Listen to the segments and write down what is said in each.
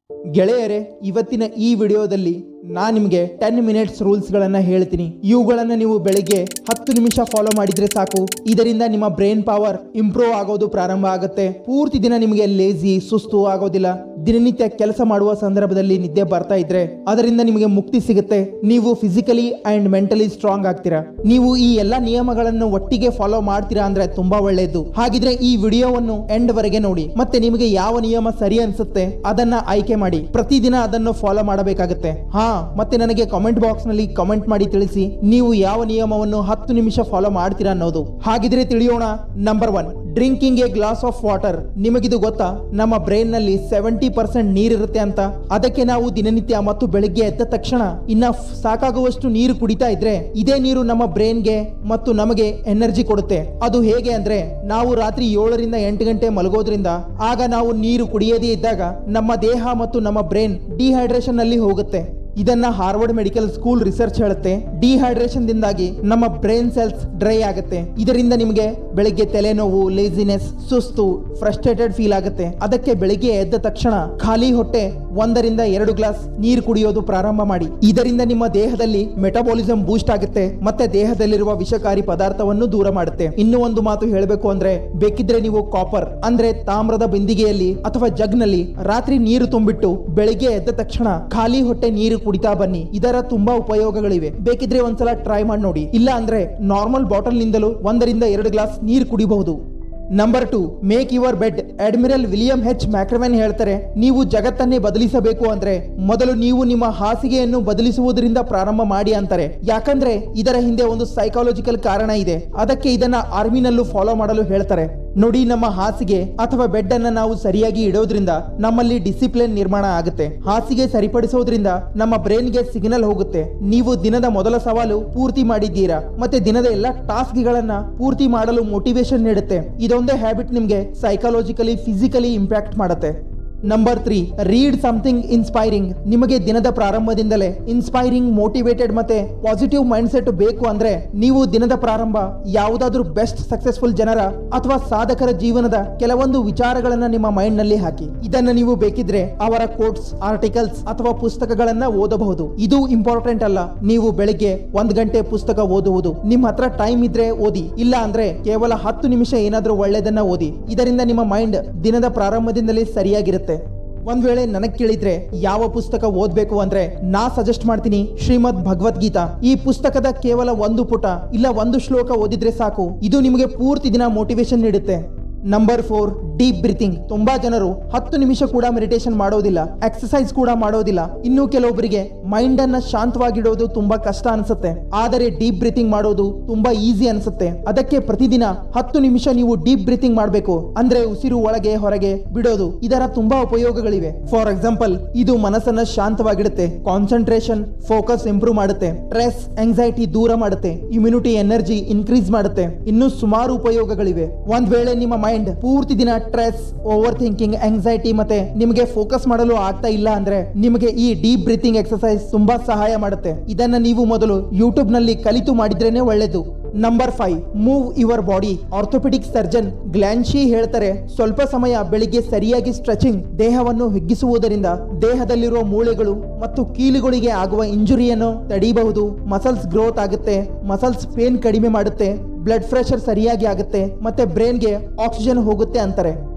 ಗೆಳೆಯರೇ, ಇವತ್ತಿನ ಈ ವಿಡಿಯೋದಲ್ಲಿ ನಾನು ನಿಮಗೆ 10 ಮಿನಿಟ್ಸ್ ರೂಲ್ಸ್ಗಳನ್ನು ಹೇಳ್ತೀನಿ. ಇವುಗಳನ್ನು ನೀವು ಬೆಳಿಗ್ಗೆ 10 ನಿಮಿಷ ಫಾಲೋ ಮಾಡಿದ್ರೆ ಸಾಕು. ಇದರಿಂದ ನಿಮ್ಮ ಬ್ರೈನ್ ಪವರ್ ಇಂಪ್ರೂವ್ ಆಗೋದು ಪ್ರಾರಂಭ ಆಗುತ್ತೆ. ಪೂರ್ತಿ ದಿನ ನಿಮಗೆ ಲೇಜಿ ಸುಸ್ತು ಆಗೋದಿಲ್ಲ. ದಿನನಿತ್ಯ ಕೆಲಸ ಮಾಡುವ ಸಂದರ್ಭದಲ್ಲಿ ನಿದ್ದೆ ಬರ್ತಾ ಇದ್ರೆ ಅದರಿಂದ ನಿಮಗೆ ಮುಕ್ತಿ ಸಿಗುತ್ತೆ. ನೀವು ಫಿಸಿಕಲಿ ಅಂಡ್ ಮೆಂಟಲಿ ಸ್ಟ್ರಾಂಗ್ ಆಗ್ತೀರಾ. ನೀವು ಈ ಎಲ್ಲ ನಿಯಮಗಳನ್ನು ಒಟ್ಟಿಗೆ ಫಾಲೋ ಮಾಡ್ತೀರಾ ಅಂದ್ರೆ ತುಂಬಾ ಒಳ್ಳೆಯದು. ಹಾಗಿದ್ರೆ ಈ ವಿಡಿಯೋವನ್ನು ಎಂಡ್ ವರೆಗೆ ನೋಡಿ. ಮತ್ತೆ ನಿಮಗೆ ಯಾವ ನಿಯಮ ಸರಿ ಅನ್ಸುತ್ತೆ ಅದನ್ನ ಆಯ್ಕೆ ಮಾಡಿ ಪ್ರತಿದಿನ ಅದನ್ನು ಫಾಲೋ ಮಾಡಬೇಕಾಗುತ್ತೆ. ಮತ್ತೆ ನನಗೆ ಕಾಮೆಂಟ್ ಬಾಕ್ಸ್ ನಲ್ಲಿ ಕಾಮೆಂಟ್ ಮಾಡಿ ತಿಳಿಸಿ ನೀವು ಯಾವ ನಿಯಮವನ್ನು 10 ನಿಮಿಷ ಫಾಲೋ ಮಾಡ್ತೀರಾ ಅನ್ನೋದು. ಹಾಗಿದ್ರೆ ತಿಳಿಯೋಣ. Number 1, drinking a glass of water. ನಿಮಗಿದು ಗೊತ್ತಾ? ನಮ್ಮ ಬ್ರೈನ್ ನಲ್ಲಿ 70% ನೀರಿರುತ್ತೆ ಅಂತ. ಅದಕ್ಕೆ ನಾವು ದಿನನಿತ್ಯ ಮತ್ತು ಬೆಳಿಗ್ಗೆ ಎದ್ದ ತಕ್ಷಣ ಇನ್ನ ಸಾಕಾಗುವಷ್ಟು ನೀರು ಕುಡಿತಾ ಇದ್ರೆ ಇದೇ ನೀರು ನಮ್ಮ ಬ್ರೈನ್ಗೆ ಮತ್ತು ನಮಗೆ ಎನರ್ಜಿ ಕೊಡುತ್ತೆ. ಅದು ಹೇಗೆ ಅಂದ್ರೆ, ನಾವು ರಾತ್ರಿ 7 ರಿಂದ 8 ಗಂಟೆ ಮಲಗೋದ್ರಿಂದ ಆಗ ನಾವು ನೀರು ಕುಡಿಯದೇ ಇದ್ದಾಗ ನಮ್ಮ ದೇಹ ಮತ್ತು ನಮ್ಮ ಬ್ರೈನ್ ಡಿಹೈಡ್ರೇಷನ್ ನಲ್ಲಿ ಹೋಗುತ್ತೆ. ಇದನ್ನ ಹಾರ್ವರ್ಡ್ ಮೆಡಿಕಲ್ ಸ್ಕೂಲ್ ರಿಸರ್ಚ್ ಹೇಳುತ್ತೆ. ಡಿಹೈಡ್ರೇಷನ್ ದಿಂದಾಗಿ ನಮ್ಮ ಬ್ರೈನ್ ಸೆಲ್ಸ್ ಡ್ರೈ ಆಗುತ್ತೆ. ಇದರಿಂದ ನಿಮಗೆ ಬೆಳಿಗ್ಗೆ ತಲೆನೋವು, ಲೇಜಿನೆಸ್, ಸುಸ್ತು, ಫ್ರಸ್ಟ್ರೇಟೆಡ್ ಫೀಲ್ ಆಗುತ್ತೆ. ಅದಕ್ಕೆ ಬೆಳಿಗ್ಗೆ ಎದ್ದ ತಕ್ಷಣ ಖಾಲಿ ಹೊಟ್ಟೆ 1 ರಿಂದ 2 ಗ್ಲಾಸ್ ನೀರು ಕುಡಿಯೋದು ಪ್ರಾರಂಭ ಮಾಡಿ. ಇದರಿಂದ ನಿಮ್ಮ ದೇಹದಲ್ಲಿ ಮೆಟಬಾಲಿಸಂ ಬೂಸ್ಟ್ ಆಗುತ್ತೆ ಮತ್ತೆ ದೇಹದಲ್ಲಿರುವ ವಿಷಕಾರಿ ಪದಾರ್ಥವನ್ನು ದೂರ ಮಾಡುತ್ತೆ. ಇನ್ನೂ ಒಂದು ಮಾತು ಹೇಳಬೇಕು ಅಂದ್ರೆ, ಬೇಕಿದ್ರೆ ನೀವು ಕಾಪರ್ ಅಂದ್ರೆ ತಾಮ್ರದ ಬಿಂದಿಗೆಯಲ್ಲಿ ಅಥವಾ ಜಗ್ ನಲ್ಲಿ ರಾತ್ರಿ ನೀರು ತುಂಬಿಟ್ಟು ಬೆಳಿಗ್ಗೆ ಎದ್ದ ತಕ್ಷಣ ಖಾಲಿ ಹೊಟ್ಟೆ ನೀರು ಕುಡಿತಾ ಬನ್ನಿ. ಇದರ ತುಂಬಾ ಉಪಯೋಗಗಳಿವೆ. ಬೇಕಿದ್ರೆ ಒಂದ್ಸಲ ಟ್ರೈ ಮಾಡಿ ನೋಡಿ. ಇಲ್ಲ ಅಂದ್ರೆ ನಾರ್ಮಲ್ ಬಾಟಲ್ ನಿಂದಲೂ 1 ರಿಂದ 2 ಗ್ಲಾಸ್ ನೀರು ಕುಡಿಬಹುದು. Number 2, make your bed. Admiral William H McRaven ಹೇಳ್ತಾರೆ, ನೀವು ಜಗತ್ತನ್ನೇ ಬದಲಿಸಬೇಕು ಅಂದ್ರೆ ಮೊದಲು ನೀವು ನಿಮ್ಮ ಹಾಸಿಗೆಯನ್ನು ಬದಲಿಸುವುದರಿಂದ ಪ್ರಾರಂಭ ಮಾಡಿ ಅಂತಾರೆ. ಯಾಕಂದ್ರೆ ಇದರ ಹಿಂದೆ ಒಂದು ಸೈಕಾಲಜಿಕಲ್ ಕಾರಣ ಇದೆ. ಅದಕ್ಕೆ ಇದನ್ನ ಆರ್ಮಿನಲ್ಲೂ ಫಾಲೋ ಮಾಡಲು ಹೇಳ್ತಾರೆ. ನೋಡಿ, ನಮ್ಮ ಹಾಸಿಗೆ ಅಥವಾ ಬೆಡ್ ಅನ್ನ ನಾವು ಸರಿಯಾಗಿ ಇಡೋದ್ರಿಂದ ನಮ್ಮಲ್ಲಿ ಡಿಸಿಪ್ಲಿನ್ ನಿರ್ಮಾಣ ಆಗುತ್ತೆ. ಹಾಸಿಗೆ ಸರಿಪಡಿಸೋದ್ರಿಂದ ನಮ್ಮ ಬ್ರೈನ್ಗೆ ಸಿಗ್ನಲ್ ಹೋಗುತ್ತೆ, ನೀವು ದಿನದ ಮೊದಲ ಸವಾಲು ಪೂರ್ತಿ ಮಾಡಿದ್ದೀರಾ. ಮತ್ತೆ ದಿನದ ಎಲ್ಲ ಟಾಸ್ಕ್ಗಳನ್ನ ಪೂರ್ತಿ ಮಾಡಲು ಮೋಟಿವೇಶನ್ ನೀಡುತ್ತೆ. ಇದೊಂದೇ ಹ್ಯಾಬಿಟ್ ನಿಮ್ಗೆ ಸೈಕಾಲಜಿಕಲಿ ಫಿಸಿಕಲಿ ಇಂಪ್ಯಾಕ್ಟ್ ಮಾಡುತ್ತೆ. Number 3, read something inspiring. ನಿಮಗೆ ದಿನದ ಪ್ರಾರಂಭದಿಂದಲೇ ಇನ್ಸ್ಪೈರಿಂಗ್, ಮೋಟಿವೇಟೆಡ್ ಮತ್ತೆ ಪಾಸಿಟಿವ್ ಮೈಂಡ್ ಸೆಟ್ ಬೇಕು ಅಂದ್ರೆ ನೀವು ದಿನದ ಪ್ರಾರಂಭ ಯಾವುದಾದ್ರೂ ಬೆಸ್ಟ್ ಸಕ್ಸಸ್ಫುಲ್ ಜನರ ಅಥವಾ ಸಾಧಕರ ಜೀವನದ ಕೆಲವೊಂದು ವಿಚಾರಗಳನ್ನ ನಿಮ್ಮ ಮೈಂಡ್ ನಲ್ಲಿ ಹಾಕಿ. ಇದನ್ನ ನೀವು ಬೇಕಿದ್ರೆ ಅವರ ಕೋಟ್ಸ್, ಆರ್ಟಿಕಲ್ಸ್ ಅಥವಾ ಪುಸ್ತಕಗಳನ್ನ ಓದಬಹುದು. ಇದು ಇಂಪಾರ್ಟೆಂಟ್ ಅಲ್ಲ. ನೀವು ಬೆಳಿಗ್ಗೆ 1 ಗಂಟೆ ಪುಸ್ತಕ ಓದುವುದು, ನಿಮ್ಮ ಹತ್ರ ಟೈಮ್ ಇದ್ರೆ ಓದಿ. ಇಲ್ಲ ಅಂದ್ರೆ ಕೇವಲ 10 ನಿಮಿಷ ಏನಾದ್ರೂ ಒಳ್ಳೆದನ್ನ ಓದಿ. ಇದರಿಂದ ನಿಮ್ಮ ಮೈಂಡ್ ದಿನದ ಪ್ರಾರಂಭದಿಂದಲೇ ಸರಿಯಾಗಿರುತ್ತೆ. ಒಂದ್ ವೇಳೆ ನನಗ್ ಕೇಳಿದ್ರೆ ಯಾವ ಪುಸ್ತಕ ಓದ್ಬೇಕು ಅಂದ್ರೆ ನಾ ಸಜೆಸ್ಟ್ ಮಾಡ್ತೀನಿ ಶ್ರೀಮದ್ ಭಗವದ್ಗೀತಾ. ಈ ಪುಸ್ತಕದ ಕೇವಲ 1 ಪುಟ ಇಲ್ಲ 1 ಶ್ಲೋಕ ಓದಿದ್ರೆ ಸಾಕು. ಇದು ನಿಮಗೆ ಪೂರ್ತಿ ದಿನ ಮೋಟಿವೇಶನ್ ನೀಡುತ್ತೆ. Number 4, deep breathing. ತುಂಬಾ ಜನರು 10 ನಿಮಿಷ ಕೂಡ ಮೆಡಿಟೇಷನ್ ಮಾಡೋದಿಲ್ಲ, ಎಕ್ಸರ್ಸೈಸ್ ಕೂಡ ಮಾಡೋದಿಲ್ಲ. ಇನ್ನು ಕೆಲವೊಬ್ಬರಿಗೆ ಮೈಂಡ್ ಅನ್ನ ಶಾಂತವಾಗಿಡೋದು ತುಂಬಾ ಕಷ್ಟ ಅನ್ಸುತ್ತೆ. ಆದರೆ ಡೀಪ್ ಬ್ರೀತಿಂಗ್ ಮಾಡೋದು ತುಂಬಾ ಈಸಿ ಅನ್ಸುತ್ತೆ. ಅದಕ್ಕೆ ಪ್ರತಿದಿನ 10 ನಿಮಿಷ ನೀವು ಡೀಪ್ ಬ್ರೀತಿಂಗ್ ಮಾಡಬೇಕು. ಅಂದ್ರೆ ಉಸಿರು ಒಳಗೆ ಹೊರಗೆ ಬಿಡೋದು. ಇದರ ತುಂಬಾ ಉಪಯೋಗಗಳಿವೆ. ಫಾರ್ ಎಕ್ಸಾಂಪಲ್, ಇದು ಮನಸ್ಸನ್ನ ಶಾಂತವಾಗಿಡುತ್ತೆ, ಕಾನ್ಸಂಟ್ರೇಷನ್, ಫೋಕಸ್ ಇಂಪ್ರೂವ್ ಮಾಡುತ್ತೆ, ಸ್ಟ್ರೆಸ್, ಆಂಗ್ಸೈಟಿ ದೂರ ಮಾಡುತ್ತೆ, ಇಮ್ಯುನಿಟಿ ಎನರ್ಜಿ ಇನ್ಕ್ರೀಸ್ ಮಾಡುತ್ತೆ. ಇನ್ನು ಸುಮಾರು ಉಪಯೋಗಗಳಿವೆ. ಒಂದ್ ವೇಳೆ ನಿಮ್ಮ ಮೈಂಡ್ ಪೂರ್ತಿ ದಿನ ಸ್ಟ್ರೆಸ್, ಓವರ್ ಥಿಂಕಿಂಗ್, ಆಂಗ್ಸೈಟಿ ಮತ್ತೆ ನಿಮಗೆ ಫೋಕಸ್ ಮಾಡಲು ಆಗ್ತಾ ಇಲ್ಲ ಅಂದ್ರೆ ನಿಮಗೆ ಈ ಡೀಪ್ ಬ್ರೀತಿಂಗ್ ಎಕ್ಸರ್ಸೈಸ್ ತುಂಬಾ ಸಹಾಯ ಮಾಡುತ್ತೆ. ಇದನ್ನ ನೀವು ಮೊದಲು ಯೂಟ್ಯೂಬ್ ನಲ್ಲಿ ಕಲಿತು ಮಾಡಿದ್ರೇನೆ ಒಳ್ಳೆಯದು. Number 5, move your body. Orthopaedic surgeon ಗ್ಲಾನ್ಶಿ ಹೇಳ್ತಾರೆ, ಸ್ವಲ್ಪ ಸಮಯ ಬೆಳಿಗ್ಗೆ ಸರಿಯಾಗಿ ಸ್ಟ್ರೆಚಿಂಗ್ ದೇಹವನ್ನು ಹಿಗ್ಗಿಸುವುದರಿಂದ ದೇಹದಲ್ಲಿರುವ ಮೂಳೆಗಳು ಮತ್ತು ಕೀಲುಗಳಿಗೆ ಆಗುವ ಇಂಜುರಿಯನ್ನು ತಡೆಯಬಹುದು. ಮಸಲ್ಸ್ ಗ್ರೋತ್ ಆಗುತ್ತೆ, ಮಸಲ್ಸ್ ಪೇನ್ ಕಡಿಮೆ ಮಾಡುತ್ತೆ, ಬ್ಲಡ್ ಪ್ರೆಷರ್ ಸರಿಯಾಗಿ ಆಗುತ್ತೆ ಮತ್ತೆ ಬ್ರೈನ್ಗೆ ಆಕ್ಸಿಜನ್ ಹೋಗುತ್ತೆ ಅಂತಾರೆ.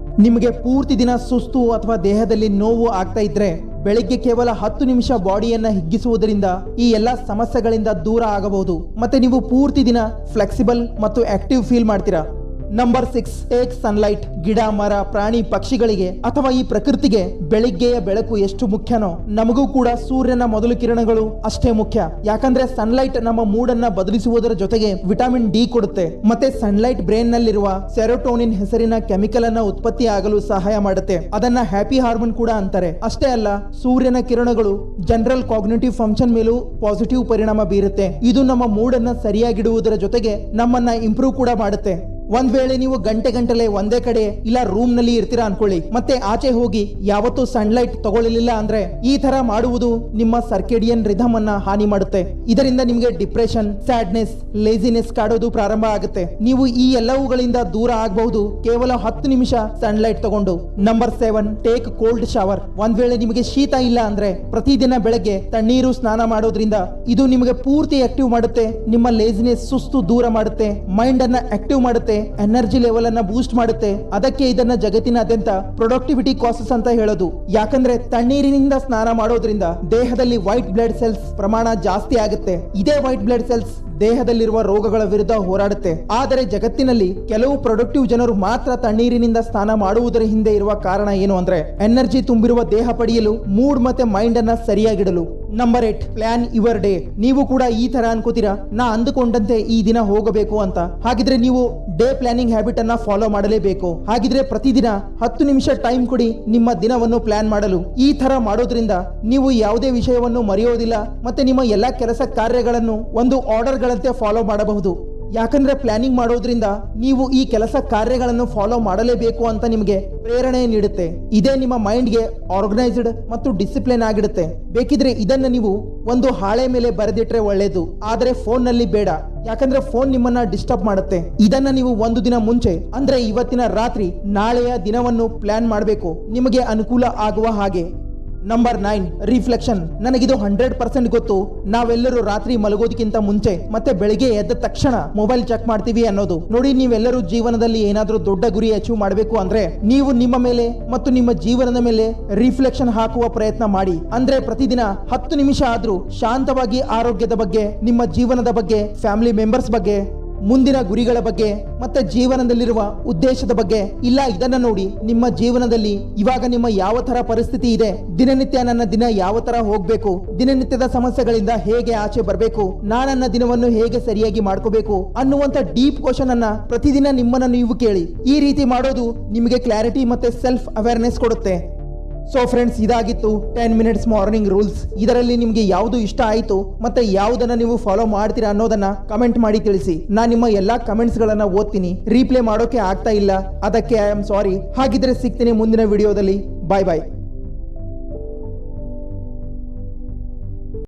ನಿಮಗೆ ಪೂರ್ತಿ ದಿನ ಸುಸ್ತು ಅಥವಾ ದೇಹದಲ್ಲಿ ನೋವು ಆಗ್ತಾ ಇದ್ರೆ ಬೆಳಿಗ್ಗೆ ಕೇವಲ 10 ನಿಮಿಷ ಬಾಡಿಯನ್ನ ಹಿಗ್ಗಿಸುವುದರಿಂದ ಈ ಎಲ್ಲಾ ಸಮಸ್ಯೆಗಳಿಂದ ದೂರ ಆಗಬಹುದು. ಮತ್ತೆ ನೀವು ಪೂರ್ತಿ ದಿನ ಫ್ಲೆಕ್ಸಿಬಲ್ ಮತ್ತು ಆಕ್ಟಿವ್ ಫೀಲ್ ಮಾಡ್ತೀರಾ. Number 6, take sunlight. ಗಿಡ, ಮರ, ಪ್ರಾಣಿ, ಪಕ್ಷಿಗಳಿಗೆ ಅಥವಾ ಈ ಪ್ರಕೃತಿಗೆ ಬೆಳಿಗ್ಗೆಯ ಬೆಳಕು ಎಷ್ಟು ಮುಖ್ಯನೋ ನಮಗೂ ಕೂಡ ಸೂರ್ಯನ ಮೊದಲು ಕಿರಣಗಳು ಅಷ್ಟೇ ಮುಖ್ಯ. ಯಾಕಂದ್ರೆ ಸನ್ಲೈಟ್ ನಮ್ಮ ಮೂಡನ್ನ ಬದಲಿಸುವುದರ ಜೊತೆಗೆ ವಿಟಮಿನ್ ಡಿ ಕೊಡುತ್ತೆ. ಮತ್ತೆ ಸನ್ಲೈಟ್ ಬ್ರೈನ್ ನಲ್ಲಿರುವ ಸೆರೋಟೋನಿನ್ ಹೆಸರಿನ ಕೆಮಿಕಲ್ ಅನ್ನ ಉತ್ಪತ್ತಿ ಆಗಲು ಸಹಾಯ ಮಾಡುತ್ತೆ. ಅದನ್ನ ಹ್ಯಾಪಿ ಹಾರ್ಮೋನ್ ಕೂಡ ಅಂತಾರೆ. ಅಷ್ಟೇ ಅಲ್ಲ, ಸೂರ್ಯನ ಕಿರಣಗಳು ಜನರಲ್ ಕಾಗ್ನಿಟಿವ್ ಫಂಕ್ಷನ್ ಮೇಲೂ ಪಾಸಿಟಿವ್ ಪರಿಣಾಮ ಬೀರುತ್ತೆ. ಇದು ನಮ್ಮ ಮೂಡನ್ನ ಸರಿಯಾಗಿಡುವುದರ ಜೊತೆಗೆ ನಮ್ಮನ್ನ ಇಂಪ್ರೂವ್ ಕೂಡ ಮಾಡುತ್ತೆ. ಒಂದ್ ವೇಳೆ ನೀವು ಗಂಟೆಗಟ್ಟಲೆ ಒಂದೇ ಕಡೆ ಇಲ್ಲ ರೂಮ್ ನಲ್ಲಿ ಇರ್ತೀರಾ ಅನ್ಕೊಳ್ಳಿ, ಮತ್ತೆ ಆಚೆ ಹೋಗಿ ಯಾವತ್ತೂ ಸನ್ಲೈಟ್ ತಗೊಳ್ಳಿಲ್ಲ ಅಂದ್ರೆ ಈ ತರ ಮಾಡುವುದು ನಿಮ್ಮ ಸರ್ಕೇಡಿಯನ್ ರಿಧಮ್ ಅನ್ನ ಹಾನಿ ಮಾಡುತ್ತೆ. ಇದರಿಂದ ನಿಮಗೆ ಡಿಪ್ರೆಷನ್, ಸ್ಯಾಡ್ನೆಸ್, ಲೇಜಿನೆಸ್ ಕಾಡೋದು ಪ್ರಾರಂಭ ಆಗುತ್ತೆ. ನೀವು ಈ ಎಲ್ಲವುಗಳಿಂದ ದೂರ ಆಗಬಹುದು ಕೇವಲ 10 ನಿಮಿಷ ಸನ್ಲೈಟ್ ತಗೊಂಡು. Number 7, take cold shower. ಒಂದ್ ವೇಳೆ ನಿಮಗೆ ಶೀತ ಇಲ್ಲ ಅಂದ್ರೆ ಪ್ರತಿದಿನ ಬೆಳಗ್ಗೆ ತಣ್ಣೀರು ಸ್ನಾನ ಮಾಡೋದ್ರಿಂದ ಇದು ನಿಮಗೆ ಪೂರ್ತಿ ಆಕ್ಟಿವ್ ಮಾಡುತ್ತೆ. ನಿಮ್ಮ ಲೇಜಿನೆಸ್, ಸುಸ್ತು ದೂರ ಮಾಡುತ್ತೆ, ಮೈಂಡ್ ಅನ್ನ ಆಕ್ಟಿವ್ ಮಾಡುತ್ತೆ, ಎನರ್ಜಿ ಲೆವೆಲ್ ಅನ್ನ ಬೂಸ್ಟ್ ಮಾಡುತ್ತೆ. ಅದಕ್ಕೆ ಇದನ್ನ ಜಗತ್ತಿನಾದ್ಯಂತ ಪ್ರೊಡಕ್ಟಿವಿಟಿ ಕಾಸಸ್ ಅಂತ ಹೇಳೋದು. ಯಾಕಂದ್ರೆ ತಣ್ಣೀರಿನಿಂದ ಸ್ನಾನ ಮಾಡೋದ್ರಿಂದ ದೇಹದಲ್ಲಿ ವೈಟ್ ಬ್ಲಡ್ ಸೆಲ್ಸ್ ಪ್ರಮಾಣ ಜಾಸ್ತಿ ಆಗುತ್ತೆ. ಇದೇ ವೈಟ್ ಬ್ಲಡ್ ಸೆಲ್ಸ್ ದೇಹದಲ್ಲಿರುವ ರೋಗಗಳ ವಿರುದ್ಧ ಹೋರಾಡುತ್ತೆ. ಆದರೆ ಜಗತ್ತಿನಲ್ಲಿ ಕೆಲವು ಪ್ರೊಡಕ್ಟಿವ್ ಜನರು ಮಾತ್ರ ತಣ್ಣೀರಿನಿಂದ ಸ್ನಾನ ಮಾಡುವುದರ ಹಿಂದೆ ಇರುವ ಕಾರಣ ಏನು ಅಂದ್ರೆ ಎನರ್ಜಿ ತುಂಬಿರುವ ದೇಹ ಪಡೆಯಲು, ಮೂಡ್ ಮತ್ತೆ ಮೈಂಡ್ ಅನ್ನ ಸರಿಯಾಗಿಡಲು. Number 8, plan your day. ನೀವು ಕೂಡ ಈ ತರ ಅನ್ಕೋತೀರಾ, ನಾ ಅಂದುಕೊಂಡಂತೆ ಈ ದಿನ ಹೋಗಬೇಕು ಅಂತ. ಹಾಗಿದ್ರೆ ನೀವು ಡೇ ಪ್ಲಾನಿಂಗ್ ಹ್ಯಾಬಿಟ್ ಅನ್ನ ಫಾಲೋ ಮಾಡಲೇಬೇಕು. ಹಾಗಿದ್ರೆ ಪ್ರತಿದಿನ 10 ನಿಮಿಷ ಟೈಮ್ ಕೊಡಿ ನಿಮ್ಮ ದಿನವನ್ನು ಪ್ಲಾನ್ ಮಾಡಲು. ಈ ತರ ಮಾಡೋದ್ರಿಂದ ನೀವು ಯಾವುದೇ ವಿಷಯವನ್ನು ಮರೆಯೋದಿಲ್ಲ ಮತ್ತೆ ನಿಮ್ಮ ಎಲ್ಲಾ ಕೆಲಸ ಕಾರ್ಯಗಳನ್ನು ಒಂದು ಆರ್ಡರ್ ಗಳಂತೆ ಫಾಲೋ ಮಾಡಬಹುದು. ಯಾಕಂದ್ರೆ ಪ್ಲಾನಿಂಗ್ ಮಾಡೋದ್ರಿಂದ ನೀವು ಈ ಕೆಲಸ ಕಾರ್ಯಗಳನ್ನು ಫಾಲೋ ಮಾಡಲೇಬೇಕು ಅಂತ ನಿಮಗೆ ಪ್ರೇರಣೆ ನೀಡುತ್ತೆ. ಇದೇ ನಿಮ್ಮ ಮೈಂಡ್ಗೆ ಆರ್ಗನೈಸ್ಡ್ ಮತ್ತು ಡಿಸಿಪ್ಲಿನ್ ಆಗಿಡುತ್ತೆ. ಬೇಕಿದ್ರೆ ಇದನ್ನ ನೀವು ಒಂದು ಹಾಳೆ ಮೇಲೆ ಬರೆದಿಟ್ರೆ ಒಳ್ಳೇದು, ಆದರೆ ಫೋನ್ ನಲ್ಲಿ ಬೇಡ. ಯಾಕಂದ್ರೆ ಫೋನ್ ನಿಮ್ಮನ್ನ ಡಿಸ್ಟರ್ಬ್ ಮಾಡುತ್ತೆ. ಇದನ್ನ ನೀವು ಒಂದು ದಿನ ಮುಂಚೆ ಅಂದ್ರೆ ಇವತ್ತಿನ ರಾತ್ರಿ ನಾಳೆಯ ದಿನವನ್ನು ಪ್ಲಾನ್ ಮಾಡಬೇಕು, ನಿಮಗೆ ಅನುಕೂಲ ಆಗುವ ಹಾಗೆ. Number 9, reflection. ನನಗಿದು 100% ಗೊತ್ತು. ನಾವೆಲ್ಲರೂ ರಾತ್ರಿ ಮಲಗೋದಕ್ಕಿಂತ ಮುಂಚೆ ಮತ್ತೆ ಬೆಳಿಗ್ಗೆ ಎದ್ದ ತಕ್ಷಣ ಮೊಬೈಲ್ ಚೆಕ್ ಮಾಡ್ತೀವಿ ಅನ್ನೋದು. ನೋಡಿ, ನೀವೆಲ್ಲರೂ ಜೀವನದಲ್ಲಿ ಏನಾದ್ರೂ ದೊಡ್ಡ ಗುರಿ ಅಚೀವ್ ಮಾಡಬೇಕು ಅಂದ್ರೆ ನೀವು ನಿಮ್ಮ ಮೇಲೆ ಮತ್ತು ನಿಮ್ಮ ಜೀವನದ ಮೇಲೆ ರಿಫ್ಲೆಕ್ಷನ್ ಹಾಕುವ ಪ್ರಯತ್ನ ಮಾಡಿ. ಅಂದ್ರೆ ಪ್ರತಿದಿನ 10 ನಿಮಿಷ ಆದ್ರೂ ಶಾಂತವಾಗಿ ಆರೋಗ್ಯದ ಬಗ್ಗೆ, ನಿಮ್ಮ ಜೀವನದ ಬಗ್ಗೆ, ಫ್ಯಾಮಿಲಿ ಮೆಂಬರ್ಸ್ ಬಗ್ಗೆ, ಮುಂದಿನ ಗುರಿಗಳ ಬಗ್ಗೆ ಮತ್ತೆ ಜೀವನದಲ್ಲಿರುವ ಉದ್ದೇಶದ ಬಗ್ಗೆ ಇಲ್ಲ ಇದನ್ನ ನೋಡಿ. ನಿಮ್ಮ ಜೀವನದಲ್ಲಿ ಇವಾಗ ನಿಮ್ಮ ಯಾವ ತರ ಪರಿಸ್ಥಿತಿ ಇದೆ, ದಿನನಿತ್ಯ ನನ್ನ ದಿನ ಯಾವ ತರ ಹೋಗ್ಬೇಕು, ದಿನನಿತ್ಯದ ಸಮಸ್ಯೆಗಳಿಂದ ಹೇಗೆ ಆಚೆ ಬರಬೇಕು, ನನ್ನ ದಿನವನ್ನು ಹೇಗೆ ಸರಿಯಾಗಿ ಮಾಡ್ಕೋಬೇಕು ಅನ್ನುವಂತ ಡೀಪ್ ಕ್ವಶನ್ ಅನ್ನ ಪ್ರತಿದಿನ ನಿಮ್ಮನ್ನ ನೀವು ಕೇಳಿ. ಈ ರೀತಿ ಮಾಡೋದು ನಿಮಗೆ ಕ್ಲಾರಿಟಿ ಮತ್ತೆ ಸೆಲ್ಫ್ ಅವೇರ್ನೆಸ್ ಕೊಡುತ್ತೆ. ಸೊ ಫ್ರೆಂಡ್ಸ್, ಇದಾಗಿತ್ತು 10 ಮಿನಿಟ್ಸ್ ಮಾರ್ನಿಂಗ್ ರೂಲ್ಸ್. ಇದರಲ್ಲಿ ನಿಮಗೆ ಯಾವುದು ಇಷ್ಟ ಆಯಿತು ಮತ್ತೆ ಯಾವುದನ್ನ ನೀವು ಫಾಲೋ ಮಾಡ್ತೀರಾ ಅನ್ನೋದನ್ನ ಕಮೆಂಟ್ ಮಾಡಿ ತಿಳಿಸಿ. ನಾನು ನಿಮ್ಮ ಎಲ್ಲಾ ಕಮೆಂಟ್ಸ್ ಗಳನ್ನ ಓದ್ತೀನಿ. ರೀಪ್ಲೇ ಮಾಡೋಕೆ ಆಗ್ತಾ ಇಲ್ಲ, ಅದಕ್ಕೆ ಐ ಆಮ್ ಸಾರಿ. ಹಾಗಿದ್ರೆ ಸಿಗ್ತೀನಿ ಮುಂದಿನ ವಿಡಿಯೋದಲ್ಲಿ. ಬಾಯ್ ಬಾಯ್.